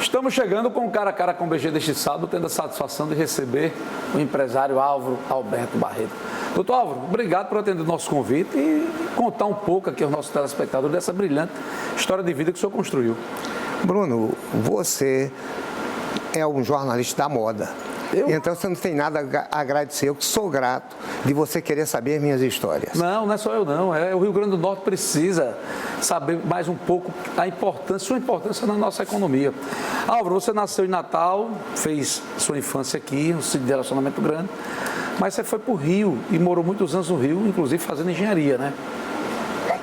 Estamos chegando com o Cara a Cara com o BG deste sábado, tendo a satisfação de receber o empresário Álvaro Alberto Barreto. Doutor Álvaro, obrigado por atender o nosso convite e contar um pouco aqui aos nossos telespectadores dessa brilhante história de vida que o senhor construiu. Bruno, você é um jornalista da moda. Então você não tem nada a agradecer. Eu que sou grato de você querer saber minhas histórias. Não é só eu não. O Rio Grande do Norte precisa saber mais um pouco sua importância na nossa economia. Álvaro, você nasceu em Natal, fez sua infância aqui, um sítio de relacionamento grande, mas você foi para o Rio e morou muitos anos no Rio, inclusive fazendo engenharia, né?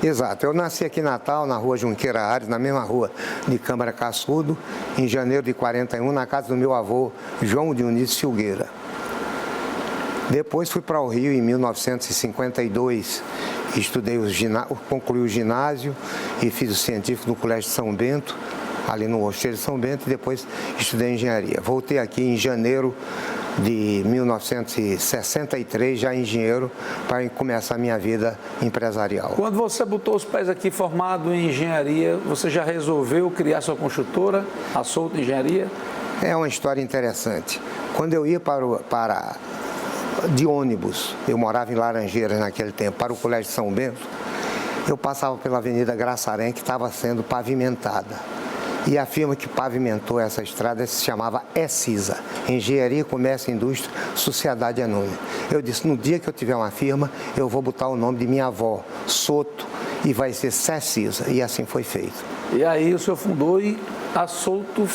Exato, eu nasci aqui em Natal, na rua Junqueira Ares, na mesma rua de Câmara Cassudo, em janeiro de 41, na casa do meu avô, João Dionísio Filgueira. Depois fui para o Rio em 1952, concluí o ginásio e fiz o científico no Colégio São Bento, ali no Mosteiro de São Bento, e depois estudei engenharia. Voltei aqui em janeiro de 1963, já engenheiro, para começar a minha vida empresarial. Quando você botou os pés aqui formado em engenharia, você já resolveu criar sua construtora, a Souto Engenharia? É uma história interessante. Quando eu ia de ônibus, eu morava em Laranjeiras naquele tempo, para o Colégio São Bento, eu passava pela Avenida Graçarém, que estava sendo pavimentada. E a firma que pavimentou essa estrada se chamava ESISA, Engenharia, Comércio e Indústria, Sociedade Anônima. Eu disse, no dia que eu tiver uma firma, eu vou botar o nome de minha avó, Soto, e vai ser CESISA. E assim foi feito. E aí o senhor fundou e a Souto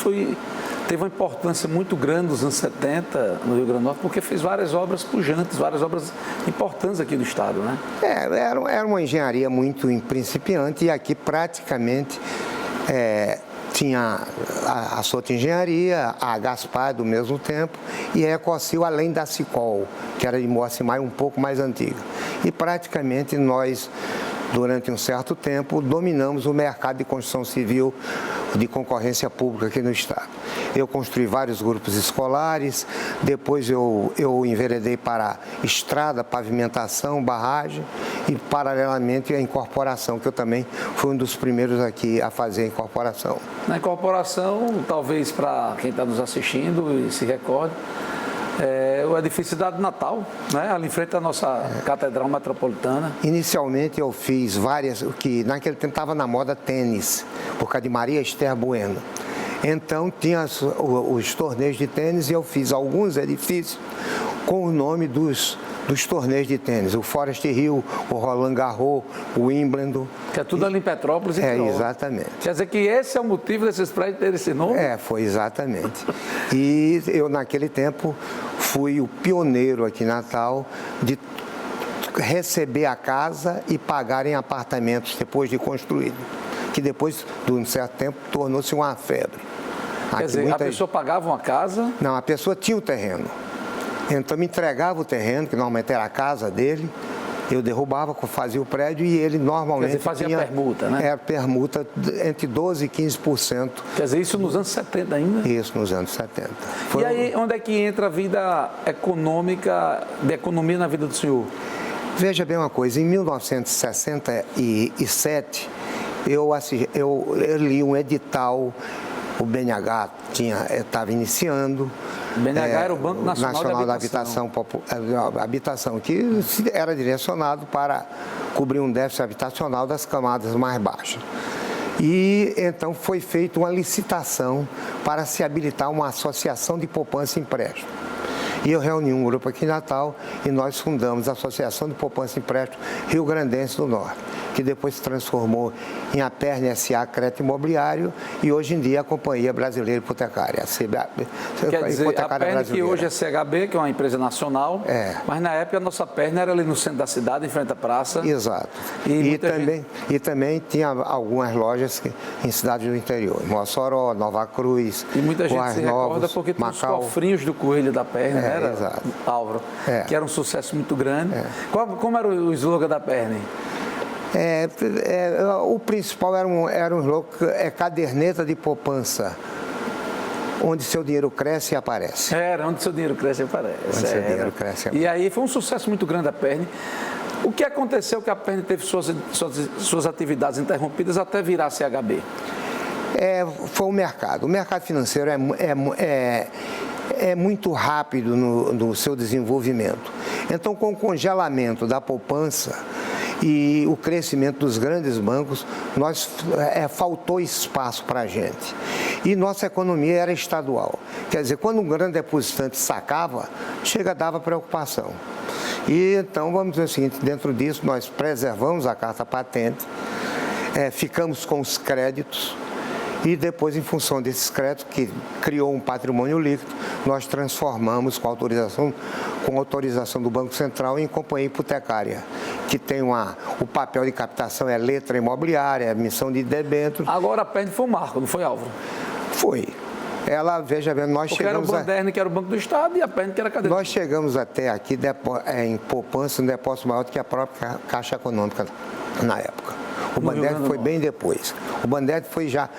teve uma importância muito grande nos anos 70 no Rio Grande do Norte, porque fez várias obras pujantes, várias obras importantes aqui do estado, né? Era uma engenharia muito principiante e aqui praticamente tinha a Souto Engenharia, a Gaspar do mesmo tempo e a Ecocil, além da Cicol, que era de Mocimai um pouco mais antiga. E praticamente nós, durante um certo tempo, dominamos o mercado de construção civil de concorrência pública aqui no estado. Eu construí vários grupos escolares, depois eu enveredei para estrada, pavimentação, barragem e, paralelamente, a incorporação, que eu também fui um dos primeiros aqui a fazer a incorporação. Na incorporação, talvez para quem está nos assistindo e se recorde, o edifício da Cidade Natal, né? Ali em frente da nossa Catedral Metropolitana. Inicialmente eu fiz várias, que naquele tempo estava na moda tênis, por causa de Maria Esther Bueno. Então tinha os torneios de tênis e eu fiz alguns edifícios com o nome dos torneios de tênis, o Forest Hill, o Roland Garros, o Wimbledon. Que é tudo ali em Petrópolis e exatamente. Quer dizer que esse é o motivo desses prédios terem esse nome? Foi exatamente. E eu, naquele tempo, fui o pioneiro aqui em Natal de receber a casa e pagar em apartamentos depois de construído, que depois de um certo tempo tornou-se uma febre. Quer dizer, a pessoa pagava uma casa? Não, a pessoa tinha o terreno. Então me entregava o terreno, que normalmente era a casa dele, eu derrubava, fazia o prédio e ele normalmente fazia permuta, né? Permuta entre 12% e 15%. Quer dizer, isso nos anos 70 ainda? Isso, nos anos 70. E aí, onde é que entra a vida econômica, de economia na vida do senhor? Veja bem uma coisa, em 1967, eu li um edital, o BNH estava iniciando. O BNH era o Banco Nacional da Habitação, que era direcionado para cobrir um déficit habitacional das camadas mais baixas. E então foi feita uma licitação para se habilitar uma associação de poupança e empréstimo. E eu reuni um grupo aqui em Natal e nós fundamos a Associação de Poupança e Empréstimo Rio Grandense do Norte, que depois se transformou em Aperne S.A. Crédito Imobiliário e hoje em dia a Companhia Brasileira Hipotecária, a CBA. Quer dizer, a Aperne, que hoje é CHB, que é uma empresa nacional, mas na época a nossa Aperne era ali no centro da cidade, em frente à praça. Exato. E também tinha algumas lojas em cidades do interior, Mossoró, Nova Cruz, e muita gente Guardas se recorda Novos, porque tinha Macau. os cofrinhos do Coelho da Aperne, exato. Álvaro, que era um sucesso muito grande. Como era o slogan da Aperne? O principal era um slogan, caderneta de poupança, onde seu dinheiro cresce e aparece. Onde seu dinheiro cresce e aparece. Onde seu dinheiro cresce e aparece. E aí foi um sucesso muito grande a Aperne. O que aconteceu que a Aperne teve suas atividades interrompidas até virar CHB? Foi o mercado. O mercado financeiro é muito rápido no seu desenvolvimento. Então, com o congelamento da poupança e o crescimento dos grandes bancos, faltou espaço para a gente. E nossa economia era estadual. Quer dizer, quando um grande depositante sacava, dava preocupação. E então, vamos dizer o seguinte, dentro disso nós preservamos a carta patente, ficamos com os créditos, e depois, em função desses créditos, que criou um patrimônio líquido, nós transformamos com autorização do Banco Central em companhia hipotecária, que tem o papel de captação é letra imobiliária, emissão de debêntures. Agora a PEN foi um marco, não foi, Álvaro? Foi. Ela, veja bem, nós porque chegamos... era o Banderni, que era o Banco do Estado, e a PEN, que era a cadeia. Nós chegamos até aqui em poupança, um depósito maior do que a própria Caixa Econômica na época. O Banderni foi bem depois. O Banderni foi já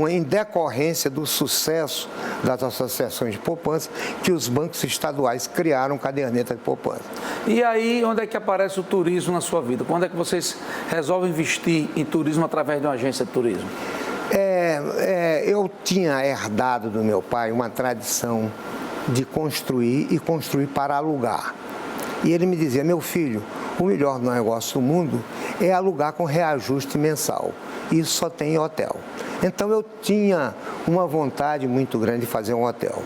em decorrência do sucesso das associações de poupança que os bancos estaduais criaram caderneta de poupança. E aí, onde é que aparece o turismo na sua vida? Quando é que vocês resolvem investir em turismo através de uma agência de turismo? Eu tinha herdado do meu pai uma tradição de construir e construir para alugar. E ele me dizia: meu filho, o melhor negócio do mundo é alugar com reajuste mensal. Isso só tem em hotel. Então eu tinha uma vontade muito grande de fazer um hotel.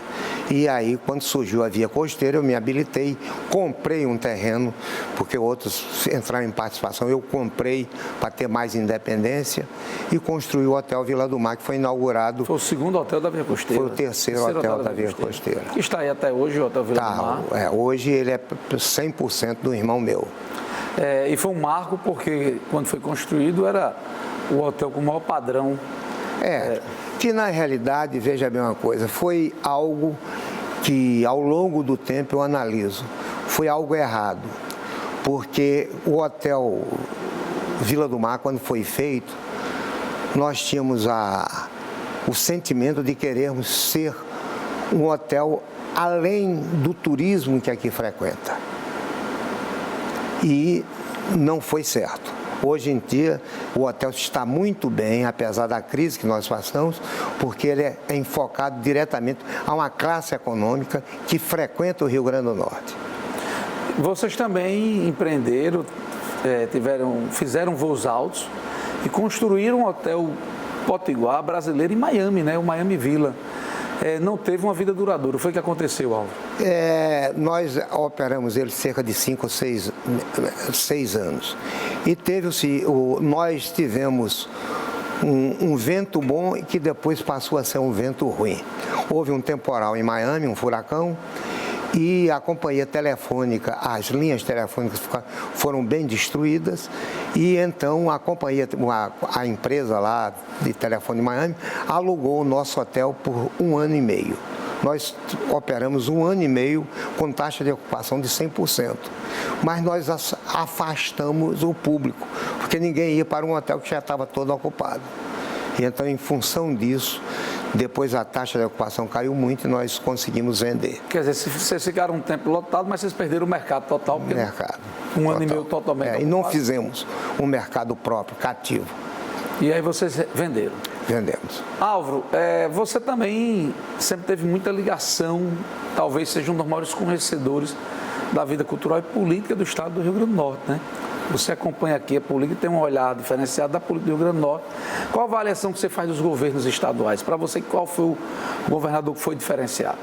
E aí, quando surgiu a Via Costeira, eu me habilitei, comprei um terreno, porque outros entraram em participação, eu comprei para ter mais independência e construí o Hotel Vila do Mar, que foi inaugurado... Foi o segundo hotel da Via Costeira. Foi o terceiro hotel da Via Costeira. Que está aí até hoje, o Hotel Vila do Mar. Hoje ele é 100% do irmão meu. E foi um marco porque, quando foi construído, era o hotel com o maior padrão. Que na realidade, veja bem uma coisa, foi algo que ao longo do tempo eu analiso, foi algo errado, porque o Hotel Vila do Mar, quando foi feito, nós tínhamos o sentimento de querermos ser um hotel além do turismo que aqui frequenta. E não foi certo. Hoje em dia, o hotel está muito bem, apesar da crise que nós passamos, porque ele é enfocado diretamente a uma classe econômica que frequenta o Rio Grande do Norte. Vocês também empreenderam, fizeram voos altos e construíram um hotel potiguar brasileiro em Miami, né? O Miami Villa. Não teve uma vida duradoura. Foi o que aconteceu, Álvaro? Nós operamos ele cerca de 5 ou 6 anos. E nós tivemos um vento bom e que depois passou a ser um vento ruim. Houve um temporal em Miami, um furacão, e a companhia telefônica, as linhas telefônicas foram bem destruídas, e então a empresa lá de telefone de Miami alugou o nosso hotel por 1 ano e meio. Nós operamos 1 ano e meio com taxa de ocupação de 100%, mas nós afastamos o público, porque ninguém ia para um hotel que já estava todo ocupado. E então, em função disso, depois a taxa de ocupação caiu muito e nós conseguimos vender. Quer dizer, vocês ficaram um tempo lotados, mas vocês perderam o mercado total. Mercado. 1 ano e meio totalmente ocupado. E não fizemos um mercado próprio, cativo. E aí vocês venderam? Vendemos. Álvaro, você também sempre teve muita ligação, talvez seja um dos maiores conhecedores da vida cultural e política do estado do Rio Grande do Norte, né? Você acompanha aqui a política e tem um olhar diferenciado da política do Rio Grande do Norte. Qual a avaliação que você faz dos governos estaduais? Para você, qual foi o governador que foi diferenciado?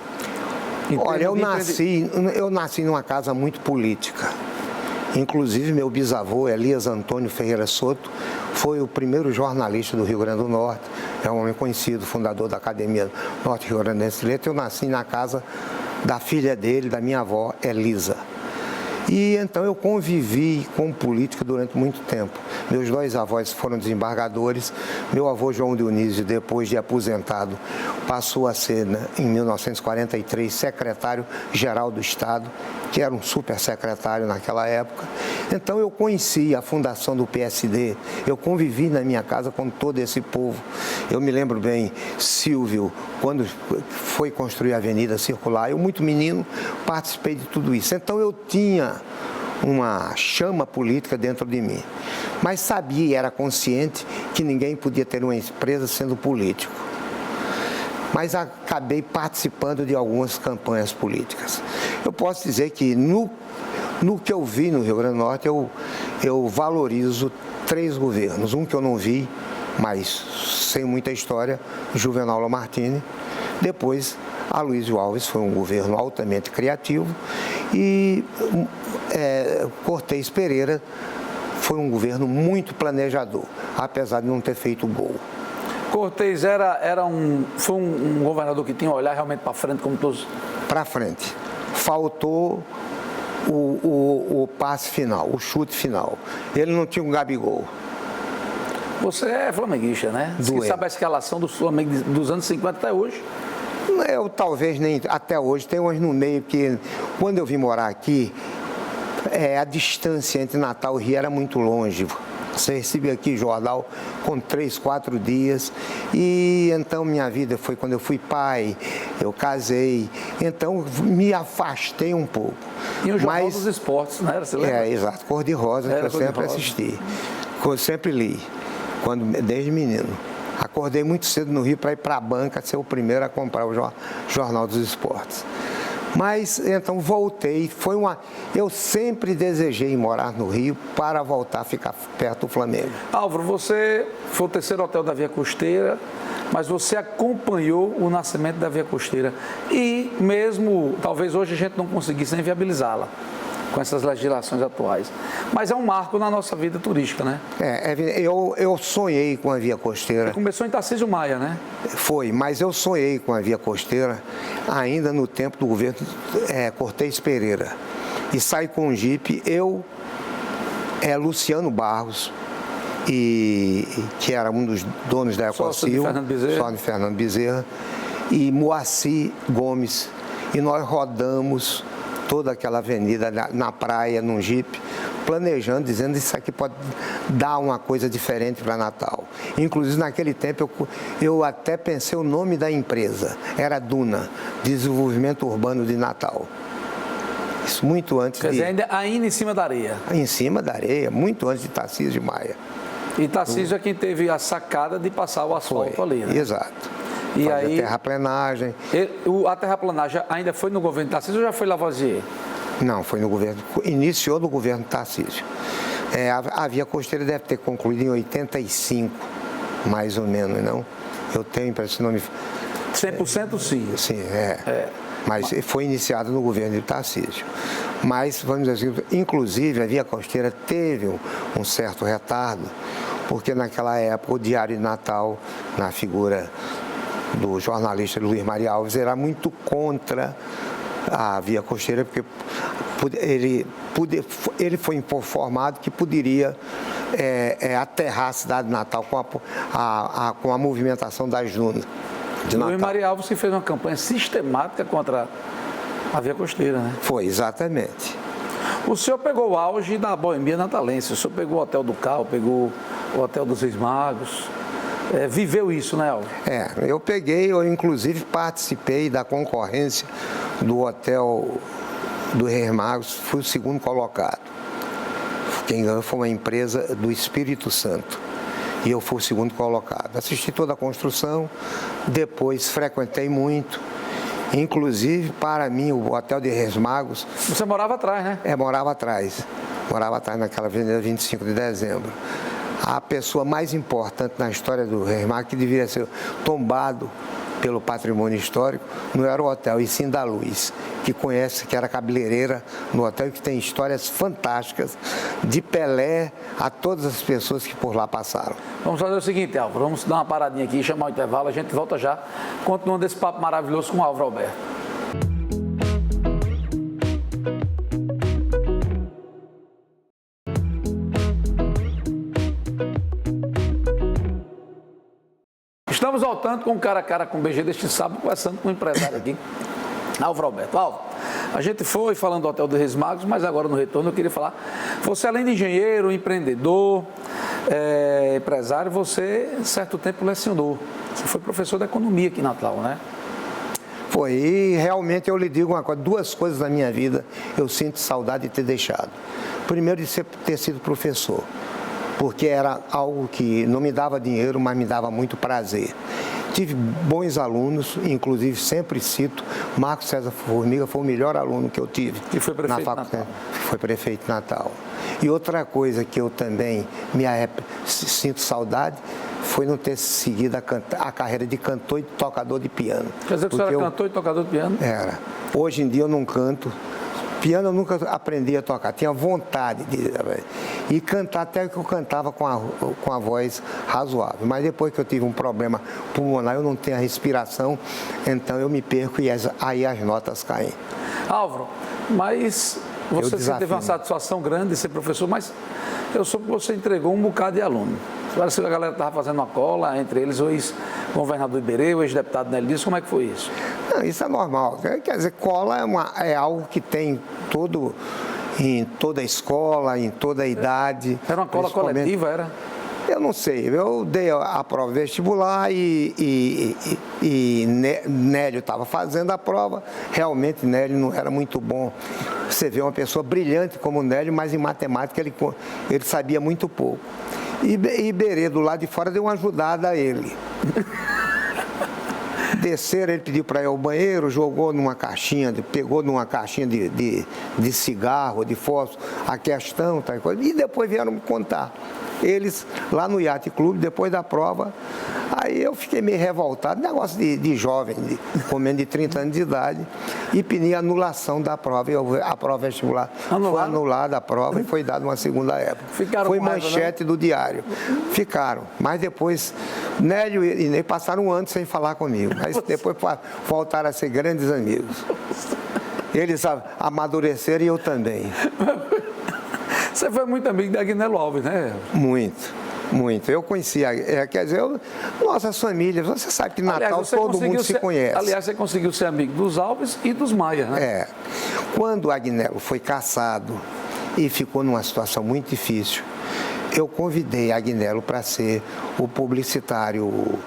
Olha, eu nasci numa casa muito política. Inclusive, meu bisavô, Elias Antônio Ferreira Soto, foi o primeiro jornalista do Rio Grande do Norte. É um homem conhecido, fundador da Academia Norte Rio Grandense de Letras. Eu nasci na casa da filha dele, da minha avó, Elisa. E então eu convivi com política durante muito tempo. Meus 2 avós foram desembargadores. Meu avô João Dionísio, depois de aposentado, passou a ser, em 1943, secretário-geral do Estado, que era um super secretário naquela época. Então eu conheci a fundação do PSD, eu convivi na minha casa com todo esse povo. Eu me lembro bem, Silvio, quando foi construir a Avenida Circular, eu muito menino participei de tudo isso. Então eu tinha uma chama política dentro de mim, mas sabia e era consciente que que ninguém podia ter uma empresa sendo político. Mas acabei participando de algumas campanhas políticas. Eu posso dizer que no que eu vi no Rio Grande do Norte, eu valorizo 3 governos. Um que eu não vi, mas sem muita história, Juvenal Lamartine. Depois, Aloysio Alves, foi um governo altamente criativo. E Cortez Pereira foi um governo muito planejador, apesar de não ter feito gol. Cortez foi um governador que tinha um olhar realmente para frente, como todos. Para frente. Faltou o passe final, o chute final. Ele não tinha um Gabigol. Você é flamenguista, né? Você sabe a escalação do Flamengo dos anos 50 até hoje? Eu talvez nem até hoje, tem umas no meio, porque quando eu vim morar aqui, a distância entre Natal e Rio era muito longe. Você recebia aqui jornal com 3, 4 dias. E então minha vida foi quando eu fui pai, eu casei. Então me afastei um pouco. E o Jornal dos Esportes, né? Você lembra? Exato. Cor-de-rosa, que eu sempre assisti. Que eu sempre li, desde menino. Acordei muito cedo no Rio para ir para a banca, ser o primeiro a comprar o Jornal dos Esportes. Mas, então, voltei. Eu sempre desejei morar no Rio para voltar a ficar perto do Flamengo. Álvaro, você foi o 3º hotel da Via Costeira, mas você acompanhou o nascimento da Via Costeira. E mesmo, talvez hoje a gente não conseguisse nem viabilizá-la com essas legislações atuais. Mas é um marco na nossa vida turística, né? Eu sonhei com a Via Costeira. Você começou em Tarcísio Maia, né? Foi, mas eu sonhei com a Via Costeira ainda no tempo do governo Cortez Pereira. E saí com um jipe, Luciano Barros, que era um dos donos da Equacil, sócio de Fernando Bezerra, e Moacir Gomes. E nós rodamos toda aquela avenida na praia, num jipe, planejando, dizendo que isso aqui pode dar uma coisa diferente para Natal. Inclusive, naquele tempo, eu até pensei o nome da empresa. Era Duna, Desenvolvimento Urbano de Natal. Isso muito antes Quer dizer, ainda em cima da areia. Em cima da areia, muito antes de Tarcísio Maia. E Tarcísio é quem teve a sacada de passar o asfalto ali, né? Exato. E aí, a terraplenagem. A terraplenagem ainda foi no governo de Tarcísio ou já foi Lavoisier? Não, foi no governo, iniciou no governo Tarcísio. A Via Costeira deve ter concluído em 85, mais ou menos, não? Eu tenho a impressão... 100% sim. Sim, Mas foi iniciado no governo de Tarcísio. Mas, vamos dizer assim, inclusive a Via Costeira teve um certo retardo, porque naquela época o Diário de Natal, na figura do jornalista Luiz Maria Alves, era muito contra a Via Costeira, porque ele foi informado que poderia aterrar a cidade de Natal com a movimentação das dunas de Natal. Luiz Maria Alves que fez uma campanha sistemática contra a Via Costeira, né? Foi, exatamente. O senhor pegou o auge da boemia natalense, o senhor pegou o Hotel do Cal, pegou o Hotel dos Reis Magos, viveu isso, né, Álvaro? Eu inclusive participei da concorrência do Hotel do Reis Magos, fui o 2º colocado. Quem ganhou foi uma empresa do Espírito Santo e eu fui o 2º colocado. Assisti toda a construção, depois frequentei muito. Inclusive, para mim, o Hotel de Reis Magos... Você morava atrás, né? Morava atrás. Morava atrás naquela avenida 25 de dezembro. A pessoa mais importante na história do Reis Magos, que deveria ser tombado pelo patrimônio histórico, não era o hotel, e sim da Luz, que era cabeleireira no hotel e que tem histórias fantásticas de Pelé a todas as pessoas que por lá passaram. Vamos fazer o seguinte, Álvaro, vamos dar uma paradinha aqui, chamar o intervalo, a gente volta já, continuando esse papo maravilhoso com o Álvaro Alberto. Estamos voltando com o Cara a Cara com o BG deste sábado, conversando com um empresário aqui, Álvaro Alberto. Álvaro, a gente foi falando do Hotel dos Reis Magos, mas agora no retorno eu queria falar, você além de engenheiro, empreendedor, empresário, você, certo tempo, lecionou. Você foi professor de economia aqui em Natal, né? Foi, e realmente eu lhe digo uma coisa, 2 coisas na minha vida eu sinto saudade de ter deixado. Primeiro, de ter sido professor. porque era algo que não me dava dinheiro, mas me dava muito prazer. Tive bons alunos, inclusive sempre cito, Marcos César Formiga foi o melhor aluno que eu tive. E foi prefeito de Natal. Foi prefeito de Natal. E outra coisa que eu também sinto saudade foi não ter seguido a carreira de cantor e tocador de piano. Quer dizer que você era cantor e tocador de piano? Era. Hoje em dia eu não canto. Piano eu nunca aprendi a tocar, tinha vontade de... E cantar, até que eu cantava com a voz razoável. Mas depois que eu tive um problema pulmonar, eu não tenho a respiração, então eu me perco e aí as notas caem. Álvaro, mas você teve uma satisfação grande de ser professor, mas eu soube que você entregou um bocado de aluno. Parece que a galera estava fazendo uma cola, entre eles o ex-governador Iberê, o ex-deputado Nélio Dias. Como é que foi isso? Não, isso é normal. Quer dizer, cola é algo que tem em toda a escola, em toda a idade. Era uma cola coletiva, era? Eu não sei. Eu dei a prova vestibular e Nélio estava fazendo a prova. Realmente, Nélio não era muito bom. Você vê uma pessoa brilhante como o Nélio, mas em matemática ele sabia muito pouco. E Iberê, do lado de fora, deu uma ajudada a ele. Desceram, ele pediu para ir ao banheiro, jogou numa caixinha, pegou numa caixinha de cigarro, de fósforo, a questão, tal coisa, e depois vieram me contar. Eles, lá no Yacht Clube, depois da prova, aí eu fiquei meio revoltado, negócio de jovem, com menos de 30 anos de idade, e pedi a anulação da prova. A prova vestibular foi anulada, a prova, e foi dada uma segunda época. Foi manchete do diário. Ficaram, mas depois, Nélio e Ney passaram um ano sem falar comigo, mas depois voltaram a ser grandes amigos. Eles amadureceram e eu também. Você foi muito amigo da Agnello Alves, né? Muito, muito. Eu conhecia, quer dizer, nossas famílias, você sabe que Natal todo mundo se conhece. Aliás, você conseguiu ser amigo dos Alves e dos Maia, né? É. Quando Agnello foi cassado e ficou numa situação muito difícil, eu convidei Agnello para ser o publicitário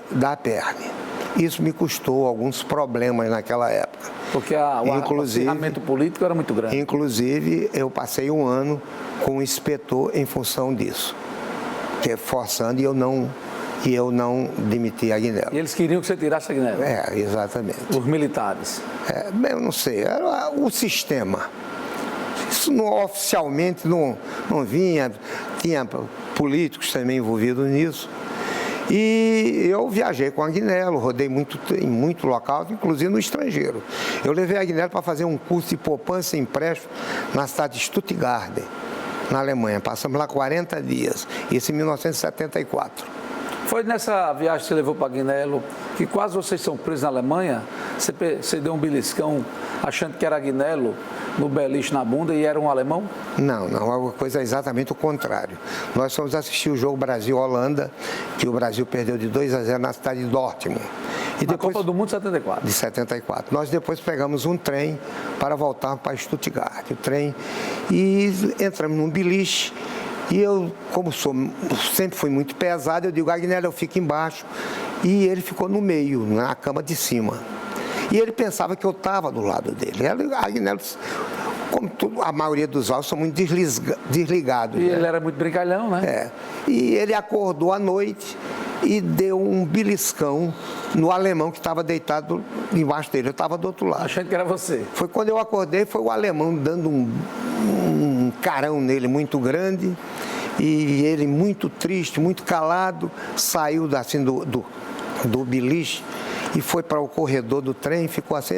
da Perme. Isso me custou alguns problemas naquela época. Porque o acirramento político era muito grande. Inclusive, eu passei um ano com o inspetor em função disso, forçando, e eu não demiti Agnello. E eles queriam que você tirasse Agnello? É, exatamente. Os militares? Eu não sei, era o sistema. Isso oficialmente não vinha, tinha políticos também envolvidos nisso. E eu viajei com a Agnello, rodei em muito local, inclusive no estrangeiro. Eu levei a Agnello para fazer um curso de poupança e empréstimo na cidade de Stuttgart, na Alemanha. Passamos lá 40 dias, isso em 1974. Foi nessa viagem que você levou para Agnello, que quase vocês são presos na Alemanha, você deu um beliscão achando que era Agnello no beliche na bunda e era um alemão? Não, a coisa é exatamente o contrário. Nós fomos assistir o jogo Brasil-Holanda, que o Brasil perdeu de 2-0 na cidade de Dortmund. E na Copa do Mundo de 74? De 74. Nós depois pegamos um trem para voltar para Stuttgart. E entramos num beliche. E eu, como sempre fui muito pesado, eu digo, Agnello, eu fico embaixo. E ele ficou no meio, na cama de cima. E ele pensava que eu estava do lado dele. Agnello, como a maioria dos alvos, são muito desligados. E ele era muito brincalhão, né? É. E ele acordou à noite e deu um beliscão no alemão que estava deitado embaixo dele. Eu estava do outro lado. Achando que era você. Foi quando eu acordei, foi o alemão dando um carão nele muito grande. E ele muito triste, muito calado, saiu assim do beliche e foi para o corredor do trem, ficou assim.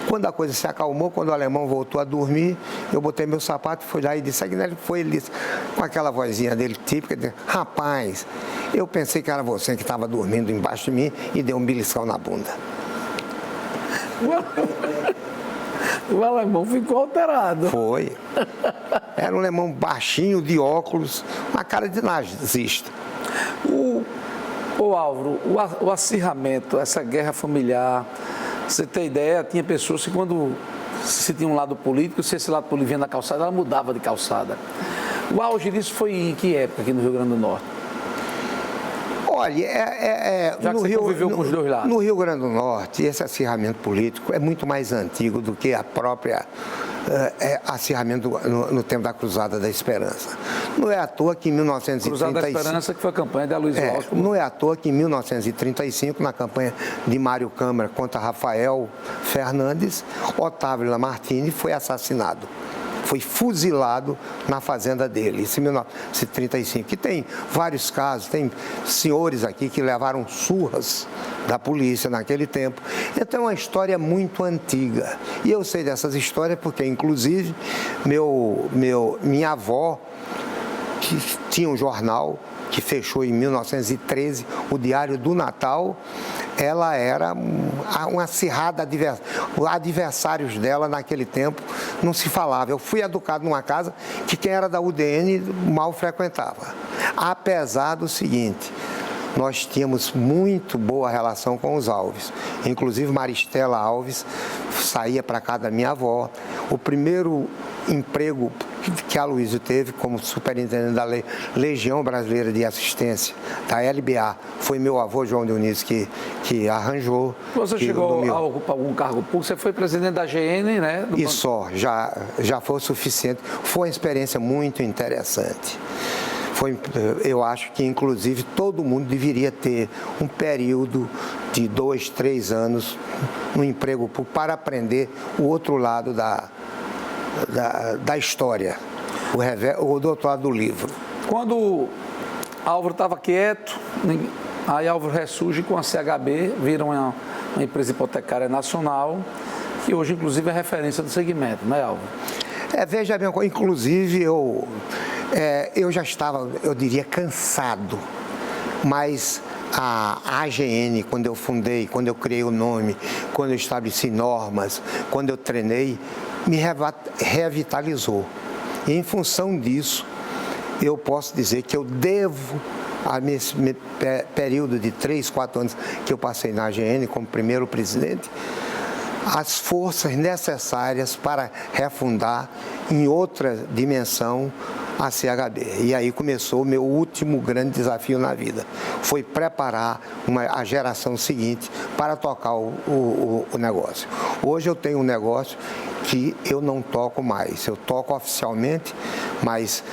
Quando a coisa se acalmou, quando o alemão voltou a dormir, eu botei meu sapato, fui lá e disse, Agnello, ele disse, com aquela vozinha dele típica, disse, rapaz, eu pensei que era você que estava dormindo embaixo de mim e deu um beliscão na bunda. O alemão ficou alterado. Foi. Era um alemão baixinho, de óculos, uma cara de nazista. Ô Álvaro, o acirramento, essa guerra familiar, você tem ideia, tinha pessoas que quando se tinha um lado político, se esse lado político vinha na calçada, ela mudava de calçada. O auge disso foi em que época aqui no Rio Grande do Norte? Olha, já que você conviveu com os dois lados. No Rio Grande do Norte, esse acirramento político é muito mais antigo do que a própria acirramento no tempo da Cruzada da Esperança. Não é à toa que em Cruzada da 1935... Esperança, que foi a campanha de Aloysio Alves. Não é à toa que em 1935, na campanha de Mário Câmara contra Rafael Fernandes, Otávio Lamartine foi assassinado. Foi fuzilado na fazenda dele, isso em 1935. Que tem vários casos, tem senhores aqui que levaram surras da polícia naquele tempo. Então é uma história muito antiga. E eu sei dessas histórias porque, inclusive, minha avó, que tinha um jornal que fechou em 1913, o Diário do Natal, ela era uma acirrada adversários dela naquele tempo, não se falava. Eu fui educado numa casa que quem era da UDN mal frequentava. Apesar do seguinte, nós tínhamos muito boa relação com os Alves. Inclusive Maristela Alves saía para casa da minha avó. O primeiro emprego que Aloysio teve como superintendente da Legião Brasileira de Assistência, da LBA, foi meu avô João Dionísio que arranjou. Você chegou a ocupar algum cargo público? Você foi presidente da GN, né? E só, já foi o suficiente. Foi uma experiência muito interessante. Eu acho que, inclusive, todo mundo deveria ter um período de 2, 3 anos no emprego público para aprender o outro lado da história, o do outro lado do livro. Quando Álvaro estava quieto, aí Álvaro ressurge com a CHB, vira uma empresa hipotecária nacional, que hoje, inclusive, é referência do segmento, né, Álvaro? Veja bem, inclusive, eu já estava, eu diria, cansado, mas a AGN, quando eu fundei, quando eu criei o nome, quando eu estabeleci normas, quando eu treinei, me revitalizou. E em função disso, eu posso dizer que eu devo a esse período de 3, 4 anos que eu passei na AGN como primeiro presidente, as forças necessárias para refundar em outra dimensão a CHB. E aí começou o meu último grande desafio na vida. Foi preparar a geração seguinte para tocar o negócio. Hoje eu tenho um negócio que eu não toco mais. Eu toco oficialmente, mas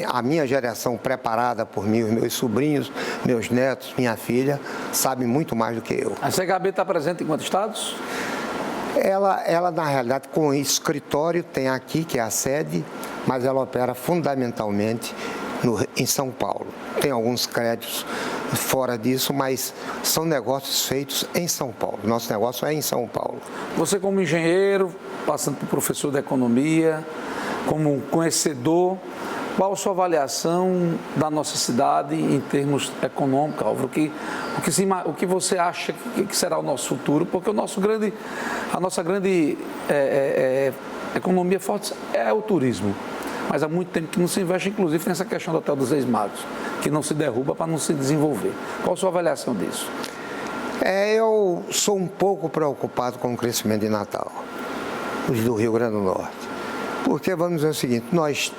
a minha geração preparada por mim, os meus sobrinhos, meus netos, minha filha, sabe muito mais do que eu. A CHB está presente em quantos estados? Ela, na realidade, com escritório, tem aqui, que é a sede, mas ela opera fundamentalmente em São Paulo. Tem alguns créditos fora disso, mas são negócios feitos em São Paulo. Nosso negócio é em São Paulo. Você, como engenheiro, passando por professor de economia, como conhecedor, qual a sua avaliação da nossa cidade em termos econômicos, Álvaro? O que você acha que será o nosso futuro? Porque a nossa grande economia forte é o turismo. Mas há muito tempo que não se investe, inclusive, nessa questão do Hotel dos Reis Magos, que não se derruba para não se desenvolver. Qual a sua avaliação disso? Eu sou um pouco preocupado com o crescimento de Natal, do Rio Grande do Norte. Porque, vamos dizer o seguinte, nós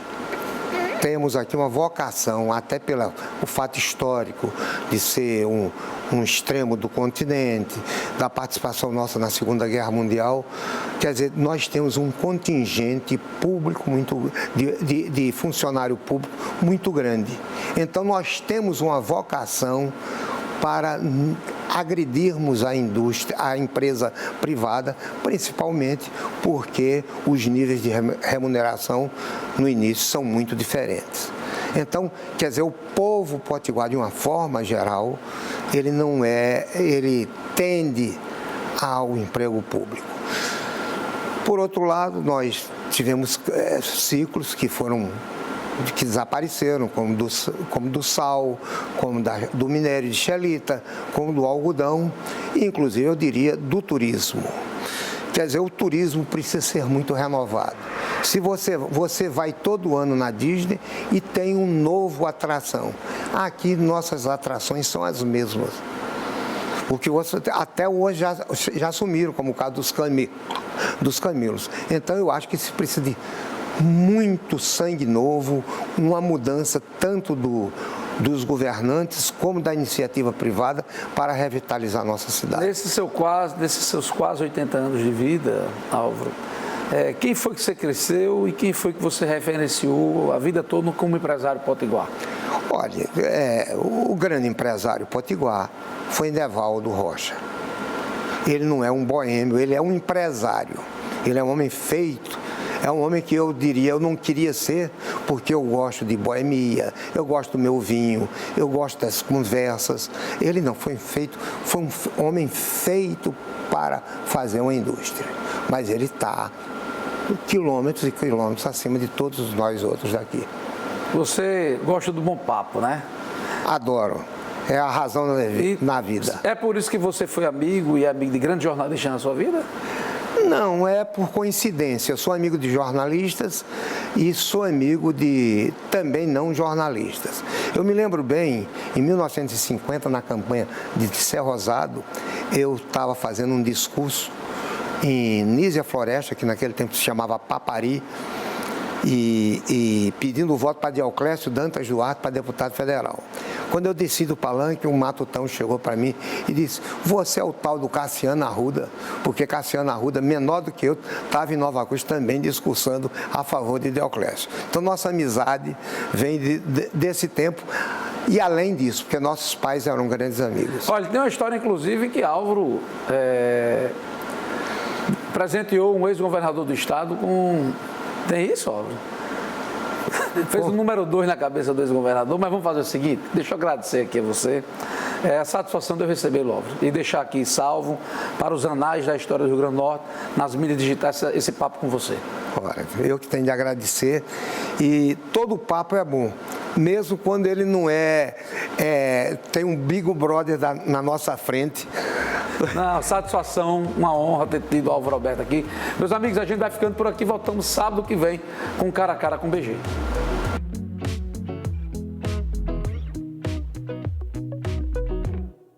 temos aqui uma vocação, até pelo fato histórico de ser um extremo do continente, da participação nossa na Segunda Guerra Mundial. Quer dizer, nós temos um contingente público de funcionário público muito grande. Então, nós temos uma vocação para agredirmos a indústria, a empresa privada, principalmente porque os níveis de remuneração no início são muito diferentes. Então, quer dizer, o povo potiguar, de uma forma geral, ele tende ao emprego público. Por outro lado, nós tivemos ciclos que desapareceram, como do sal, como do minério de xelita, como do algodão, e inclusive, eu diria, do turismo. Quer dizer, o turismo precisa ser muito renovado. Se você vai todo ano na Disney e tem uma nova atração. Aqui, nossas atrações são as mesmas. O que até hoje já sumiram, como o caso dos camilos. Então, eu acho que se precisa de muito sangue novo, uma mudança tanto dos governantes como da iniciativa privada para revitalizar a nossa cidade. Nesses seus quase 80 anos de vida, Álvaro, Quem foi que você cresceu e quem foi que você referenciou a vida toda como empresário potiguar? Olha, o grande empresário potiguar foi Devaldo Rocha. Ele não é um boêmio, ele é um empresário. Ele é um homem feito. É um homem que eu diria, eu não queria ser, porque eu gosto de boemia, eu gosto do meu vinho, eu gosto das conversas. Ele não foi feito, foi um homem feito para fazer uma indústria. Mas ele está quilômetros e quilômetros acima de todos nós outros daqui. Você gosta do bom papo, né? Adoro. É a razão na vida. É por isso que você foi amigo e amigo de grandes jornalistas na sua vida? Não, é por coincidência. Eu sou amigo de jornalistas e sou amigo de também não jornalistas. Eu me lembro bem, em 1950, na campanha de Sé Rosado, eu estava fazendo um discurso em Nísia Floresta, que naquele tempo se chamava Papari, e pedindo o voto para Dioclésio Dantas Duarte para deputado federal. Quando eu desci do palanque, um matutão chegou para mim e disse: você é o tal do Cassiano Arruda, porque Cassiano Arruda, menor do que eu, estava em Nova Cruz também discursando a favor de Dioclésio. Então nossa amizade vem desse tempo e além disso, porque nossos pais eram grandes amigos. Olha, tem uma história inclusive que Álvaro presenteou um ex-governador do estado com... Tem isso, Álvaro? Fez o número 2 na cabeça do ex-governador, mas vamos fazer o seguinte, deixa eu agradecer aqui a você, a satisfação de eu recebê-lo, Álvaro, e deixar aqui salvo para os anais da história do Rio Grande do Norte, nas mídias digitais, esse papo com você. Ora, eu que tenho de agradecer, e todo papo é bom, mesmo quando ele não tem um Big Brother na nossa frente. Não, satisfação, uma honra ter tido o Álvaro Alberto aqui. Meus amigos, a gente vai ficando por aqui, voltamos sábado que vem com Cara a Cara com BG.